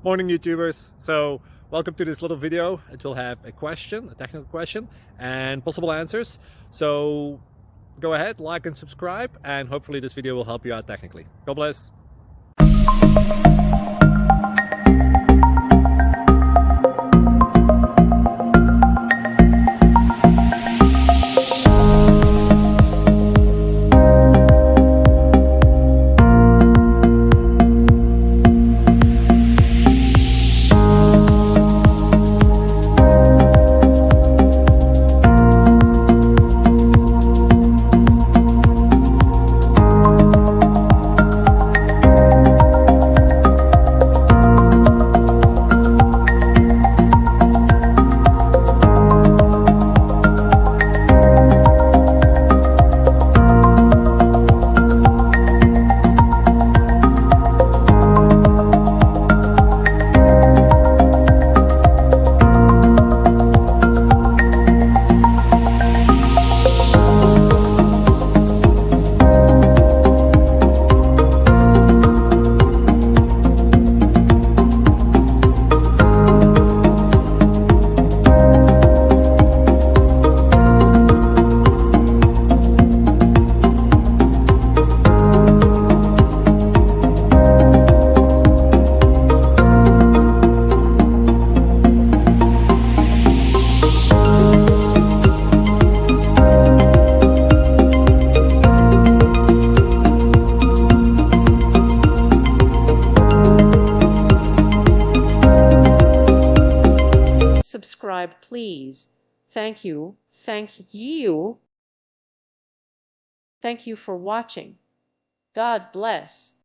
Morning YouTubers. So welcome to this little video. It will have a question, a technical question, and possible answers. So go ahead, like and subscribe, and hopefully this video will help you out technically. God bless. Subscribe, please. Thank you. Thank you. Thank you for watching. God bless.